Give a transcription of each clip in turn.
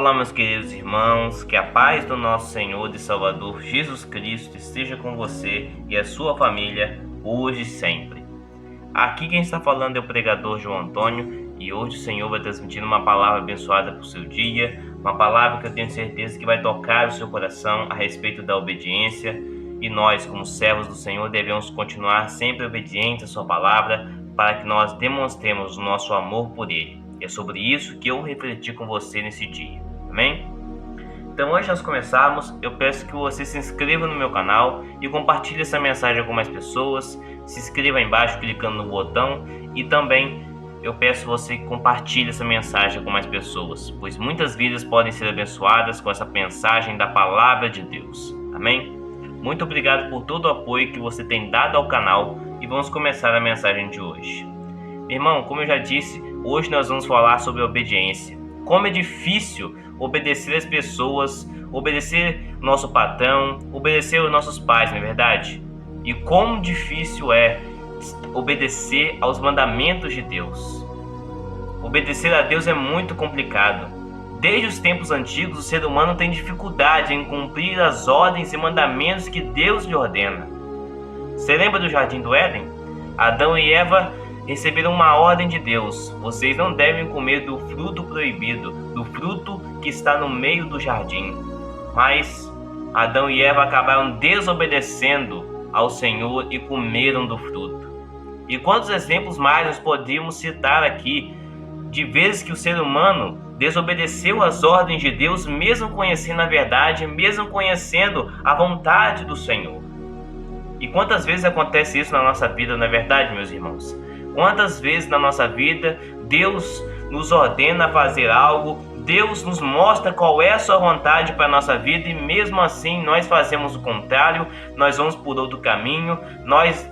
Olá, meus queridos irmãos, que a paz do nosso Senhor e Salvador Jesus Cristo esteja com você e a sua família, hoje e sempre. Aqui quem está falando é o pregador João Antônio e hoje o Senhor vai transmitir uma palavra abençoada para o seu dia, uma palavra que eu tenho certeza que vai tocar o seu coração a respeito da obediência, e nós, como servos do Senhor, devemos continuar sempre obedientes à sua palavra para que nós demonstremos o nosso amor por Ele. E é sobre isso que eu refleti com você nesse dia, amém? Então, antes de nós começarmos, eu peço que você se inscreva no meu canal e compartilhe essa mensagem com mais pessoas. Se inscreva aí embaixo clicando no botão e também eu peço você que compartilhe essa mensagem com mais pessoas, pois muitas vidas podem ser abençoadas com essa mensagem da Palavra de Deus, amém? Muito obrigado por todo o apoio que você tem dado ao canal e vamos começar a mensagem de hoje. Irmão, como eu já disse, hoje nós vamos falar sobre obediência. Como é difícil obedecer as pessoas, obedecer o nosso patrão, obedecer os nossos pais, não é verdade? E como difícil é obedecer aos mandamentos de Deus. Obedecer a Deus é muito complicado. Desde os tempos antigos, o ser humano tem dificuldade em cumprir as ordens e mandamentos que Deus lhe ordena. Você lembra do Jardim do Éden? Adão e Eva receberam uma ordem de Deus: vocês não devem comer do fruto proibido, do fruto que está no meio do jardim. Mas Adão e Eva acabaram desobedecendo ao Senhor e comeram do fruto. E quantos exemplos mais nós podíamos citar aqui de vezes que o ser humano desobedeceu às ordens de Deus, mesmo conhecendo a verdade, mesmo conhecendo a vontade do Senhor. E quantas vezes acontece isso na nossa vida, não é verdade, meus irmãos? Quantas vezes na nossa vida Deus nos ordena a fazer algo, Deus nos mostra qual é a sua vontade para a nossa vida e mesmo assim nós fazemos o contrário, nós vamos por outro caminho, nós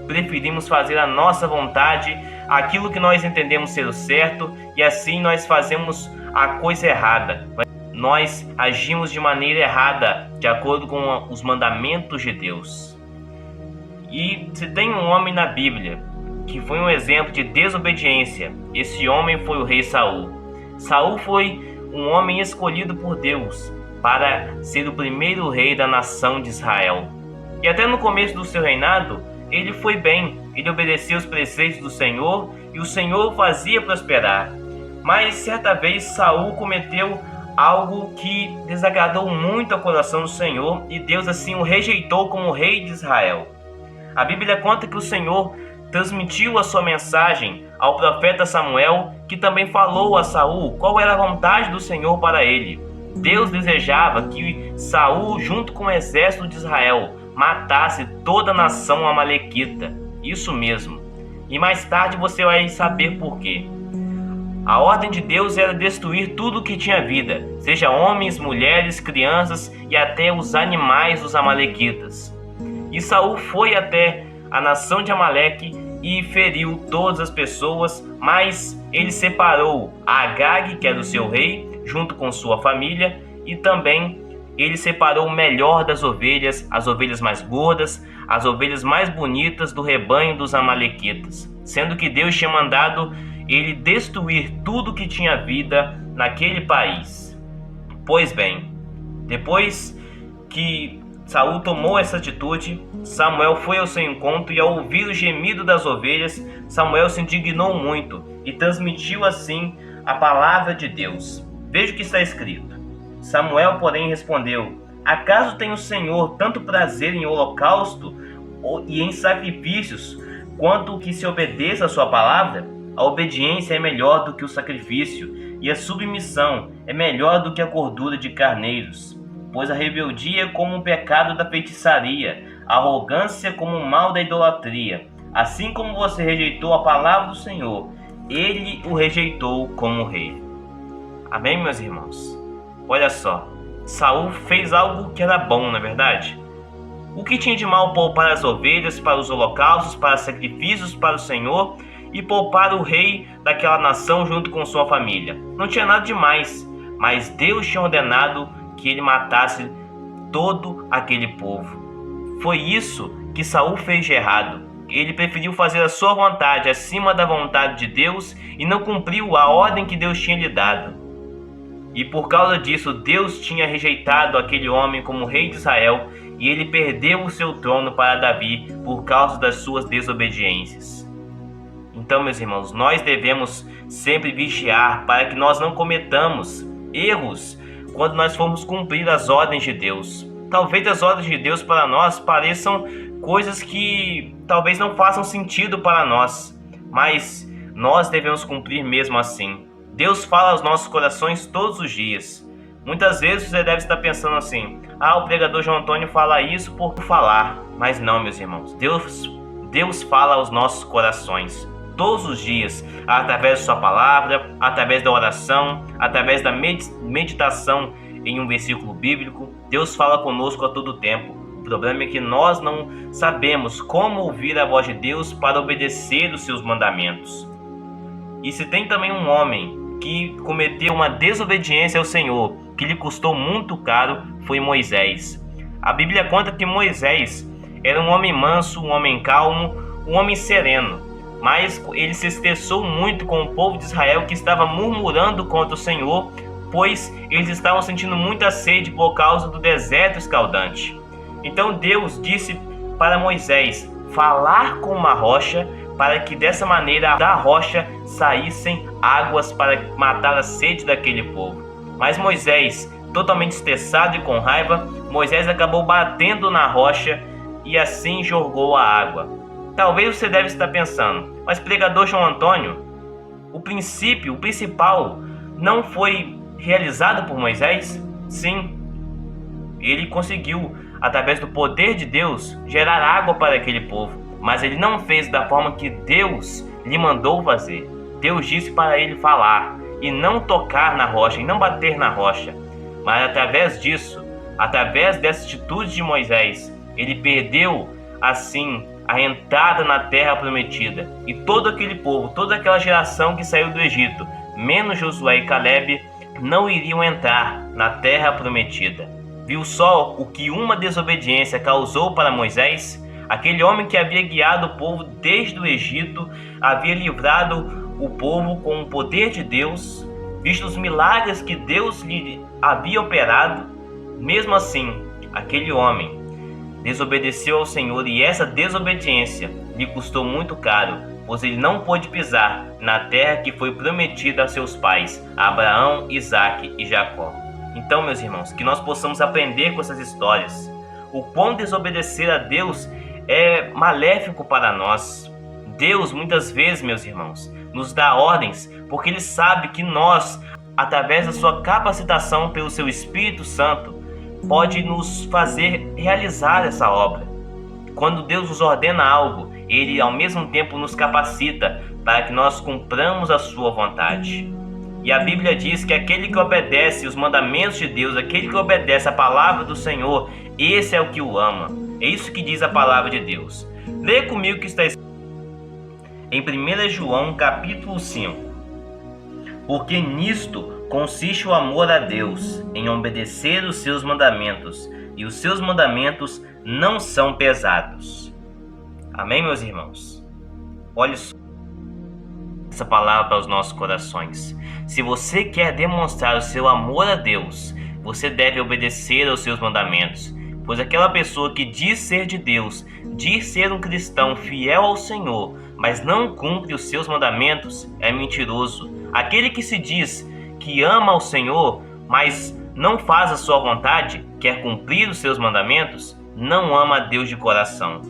preferimos fazer a nossa vontade, aquilo que nós entendemos ser o certo, e assim nós fazemos a coisa errada. Nós agimos de maneira errada, de acordo com os mandamentos de Deus. E se tem um homem na Bíblia que foi um exemplo de desobediência, esse homem foi o rei Saul. Saul foi um homem escolhido por Deus para ser o primeiro rei da nação de Israel. E até no começo do seu reinado, ele foi bem, ele obedeceu os preceitos do Senhor e o Senhor o fazia prosperar. Mas certa vez Saul cometeu algo que desagradou muito ao coração do Senhor e Deus assim o rejeitou como rei de Israel. A Bíblia conta que o Senhor transmitiu a sua mensagem ao profeta Samuel, que também falou a Saul qual era a vontade do Senhor para ele. Deus desejava que Saul, junto com o exército de Israel, matasse toda a nação amalequita. Isso mesmo. E mais tarde você vai saber por quê. A ordem de Deus era destruir tudo que tinha vida, seja homens, mulheres, crianças e até os animais dos amalequitas. E Saul foi até a nação de Amaleque e feriu todas as pessoas, mas ele separou Agag, que era o seu rei, junto com sua família, e também ele separou o melhor das ovelhas, as ovelhas mais gordas, as ovelhas mais bonitas do rebanho dos amalequitas, sendo que Deus tinha mandado ele destruir tudo que tinha vida naquele país. Pois bem, depois que Saul tomou essa atitude, Samuel foi ao seu encontro e ao ouvir o gemido das ovelhas, Samuel se indignou muito e transmitiu assim a palavra de Deus. Veja o que está escrito. Samuel, porém, respondeu: acaso tem o Senhor tanto prazer em holocausto e em sacrifícios, quanto que se obedeça a sua palavra? A obediência é melhor do que o sacrifício, e a submissão é melhor do que a gordura de carneiros. Pois a rebeldia é como um pecado da feitiçaria, a arrogância como o mal da idolatria. Assim como você rejeitou a palavra do Senhor, ele o rejeitou como rei. Amém, meus irmãos? Olha só, Saul fez algo que era bom, não é verdade? O que tinha de mal poupar as ovelhas para os holocaustos, para sacrifícios para o Senhor e poupar o rei daquela nação junto com sua família? Não tinha nada de mais, mas Deus tinha ordenado que ele matasse todo aquele povo. Foi isso que Saul fez de errado. Ele preferiu fazer a sua vontade acima da vontade de Deus e não cumpriu a ordem que Deus tinha lhe dado. E por causa disso, Deus tinha rejeitado aquele homem como rei de Israel, e ele perdeu o seu trono para Davi por causa das suas desobediências. Então, meus irmãos, nós devemos sempre vigiar para que nós não cometamos erros quando nós formos cumprir as ordens de Deus. Talvez as ordens de Deus para nós pareçam coisas que talvez não façam sentido para nós, mas nós devemos cumprir mesmo assim. Deus fala aos nossos corações todos os dias. Muitas vezes você deve estar pensando assim: o pregador João Antônio fala isso por falar. Mas não, meus irmãos, Deus fala aos nossos corações todos os dias, através da sua palavra, através da oração, através da meditação em um versículo bíblico. Deus fala conosco a todo tempo. O problema é que nós não sabemos como ouvir a voz de Deus para obedecer os seus mandamentos. E se tem também um homem que cometeu uma desobediência ao Senhor, que lhe custou muito caro, foi Moisés. A Bíblia conta que Moisés era um homem manso, um homem calmo, um homem sereno, mas ele se estressou muito com o povo de Israel, que estava murmurando contra o Senhor, pois eles estavam sentindo muita sede por causa do deserto escaldante. Então Deus disse para Moisés falar com uma rocha, para que dessa maneira da rocha saíssem águas para matar a sede daquele povo. Mas Moisés, totalmente estressado e com raiva, Moisés acabou batendo na rocha e assim jorrou a água. Talvez você deve estar pensando: mas pregador João Antônio, o principal não foi realizado por Moisés? Sim, ele conseguiu, através do poder de Deus, gerar água para aquele povo. Mas ele não fez da forma que Deus lhe mandou fazer. Deus disse para ele falar e não tocar na rocha, e não bater na rocha. Mas através disso, através dessa atitude de Moisés, ele perdeu, assim, a entrada na terra prometida. E todo aquele povo, toda aquela geração que saiu do Egito, menos Josué e Caleb, não iriam entrar na terra prometida. Viu só o que uma desobediência causou para Moisés? Aquele homem que havia guiado o povo desde o Egito, havia livrado o povo com o poder de Deus, visto os milagres que Deus lhe havia operado. Mesmo assim, aquele homem desobedeceu ao Senhor, e essa desobediência lhe custou muito caro, pois ele não pôde pisar na terra que foi prometida a seus pais, Abraão, Isaque e Jacó. Então, meus irmãos, que nós possamos aprender com essas histórias o quão desobedecer a Deus é maléfico para nós. Deus, muitas vezes, meus irmãos, nos dá ordens porque Ele sabe que nós, através da sua capacitação pelo seu Espírito Santo, pode nos fazer realizar essa obra. Quando Deus nos ordena algo, Ele ao mesmo tempo nos capacita para que nós cumpramos a sua vontade. E a Bíblia diz que aquele que obedece os mandamentos de Deus, aquele que obedece a palavra do Senhor, esse é o que o ama. É isso que diz a palavra de Deus. Leia comigo o que está escrito em 1 João capítulo 5. Porque nisto consiste o amor a Deus, em obedecer os seus mandamentos, e os seus mandamentos não são pesados. Amém, meus irmãos? Olha só essa palavra para os nossos corações. Se você quer demonstrar o seu amor a Deus, você deve obedecer aos seus mandamentos. Pois aquela pessoa que diz ser de Deus, diz ser um cristão fiel ao Senhor, mas não cumpre os seus mandamentos, é mentiroso. Aquele que se diz que ama ao Senhor, mas não faz a sua vontade, quer cumprir os seus mandamentos, não ama a Deus de coração.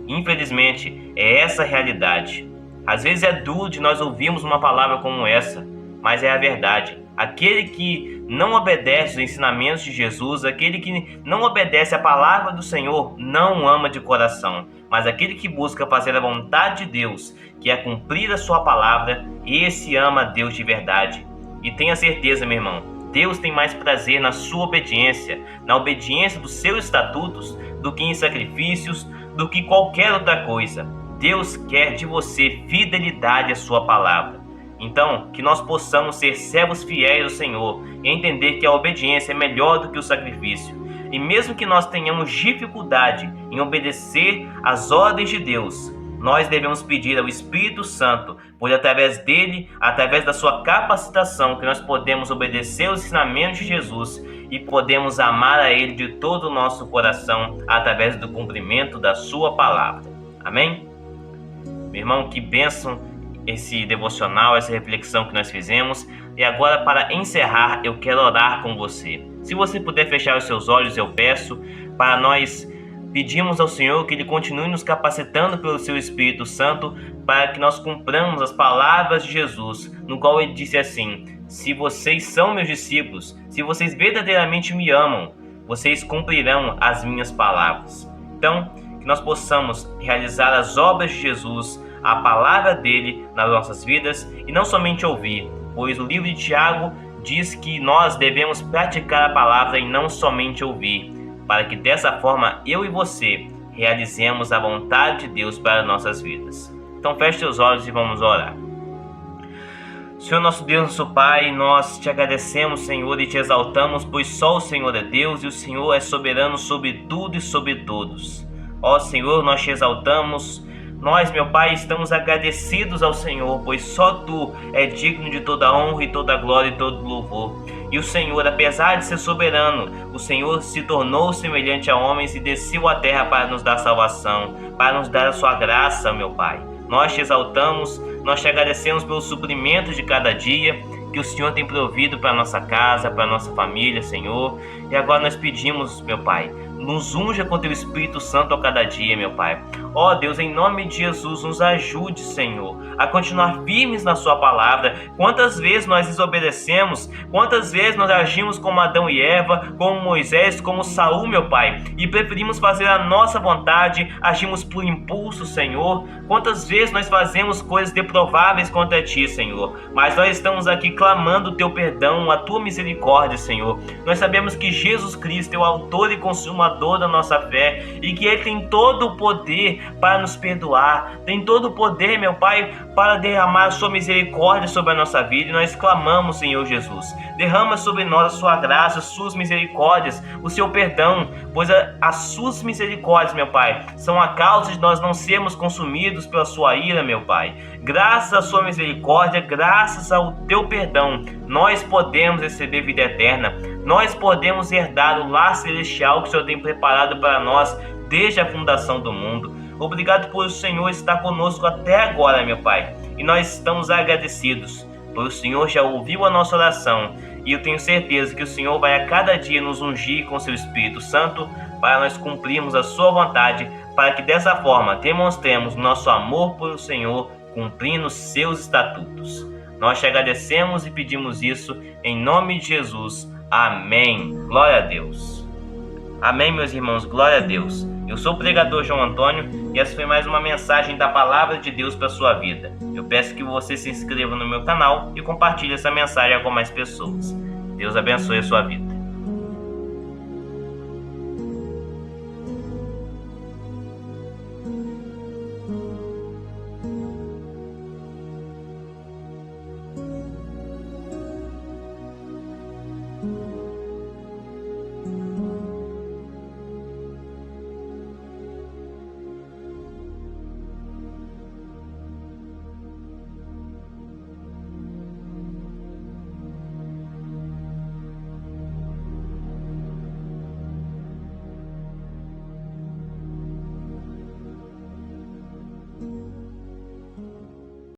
Infelizmente, é essa a realidade. Às vezes é duro de nós ouvirmos uma palavra como essa, mas é a verdade. Aquele que não obedece os ensinamentos de Jesus, aquele que não obedece a palavra do Senhor, não ama de coração. Mas aquele que busca fazer a vontade de Deus, que é cumprir a sua palavra, esse ama a Deus de verdade. E tenha certeza, meu irmão, Deus tem mais prazer na sua obediência, na obediência dos seus estatutos, do que em sacrifícios, do que qualquer outra coisa. Deus quer de você fidelidade à sua palavra. Então, que nós possamos ser servos fiéis ao Senhor e entender que a obediência é melhor do que o sacrifício. E mesmo que nós tenhamos dificuldade em obedecer às ordens de Deus, nós devemos pedir ao Espírito Santo, pois através dele, através da sua capacitação, que nós podemos obedecer os ensinamentos de Jesus e podemos amar a ele de todo o nosso coração através do cumprimento da sua palavra. Amém? Meu irmão, que bênção esse devocional, essa reflexão que nós fizemos. E agora, para encerrar, eu quero orar com você. Se você puder fechar os seus olhos, eu peço para nós pedimos ao Senhor que Ele continue nos capacitando pelo Seu Espírito Santo para que nós cumpramos as palavras de Jesus, no qual Ele disse assim: se vocês são meus discípulos, se vocês verdadeiramente me amam, vocês cumprirão as minhas palavras. Então, que nós possamos realizar as obras de Jesus, a palavra dele nas nossas vidas e não somente ouvir, pois o livro de Tiago diz que nós devemos praticar a palavra e não somente ouvir, para que dessa forma eu e você realizemos a vontade de Deus para nossas vidas. Então feche seus olhos e vamos orar. Senhor nosso Deus, nosso Pai, nós te agradecemos, Senhor, e te exaltamos, pois só o Senhor é Deus e o Senhor é soberano sobre tudo e sobre todos. Ó Senhor, nós te exaltamos. Nós, meu Pai, estamos agradecidos ao Senhor, pois só Tu é digno de toda honra e toda glória e todo louvor. E o Senhor, apesar de ser soberano, o Senhor se tornou semelhante a homens e desceu à terra para nos dar salvação, para nos dar a sua graça, meu Pai. Nós te exaltamos, nós te agradecemos pelo suprimento de cada dia que o Senhor tem provido para a nossa casa, para a nossa família, Senhor. E agora nós pedimos, meu Pai, nos unja com Teu Espírito Santo a cada dia, meu Pai. Ó Deus, em nome de Jesus, nos ajude, Senhor, a continuar firmes na Sua palavra. Quantas vezes nós desobedecemos, quantas vezes nós agimos como Adão e Eva, como Moisés, como Saul, meu Pai, e preferimos fazer a nossa vontade, agimos por impulso, Senhor. Quantas vezes nós fazemos coisas deprováveis contra Ti, Senhor, mas nós estamos aqui clamando o Teu perdão, a Tua misericórdia, Senhor. Nós sabemos que Jesus Cristo é o autor e consumador da nossa fé e que Ele tem todo o poder para nos perdoar, tem todo o poder, meu Pai, para derramar a Sua misericórdia sobre a nossa vida. E nós clamamos, Senhor Jesus, derrama sobre nós a Sua graça, as Suas misericórdias, o Seu perdão, pois as Suas misericórdias, meu Pai, são a causa de nós não sermos consumidos pela Sua ira, meu Pai. Graças à Sua misericórdia, graças ao Teu perdão, nós podemos receber vida eterna, nós podemos herdar o lar celestial que o Senhor tem preparado para nós desde a fundação do mundo. Obrigado por o Senhor estar conosco até agora, meu Pai, e nós estamos agradecidos, pois o Senhor já ouviu a nossa oração, e eu tenho certeza que o Senhor vai a cada dia nos ungir com seu Espírito Santo para nós cumprirmos a Sua vontade, para que dessa forma demonstremos nosso amor por o Senhor, cumprindo seus estatutos. Nós te agradecemos e pedimos isso em nome de Jesus. Amém. Glória a Deus. Amém, meus irmãos. Glória a Deus. Eu sou o pregador João Antônio e essa foi mais uma mensagem da Palavra de Deus para a sua vida. Eu peço que você se inscreva no meu canal e compartilhe essa mensagem com mais pessoas. Deus abençoe a sua vida.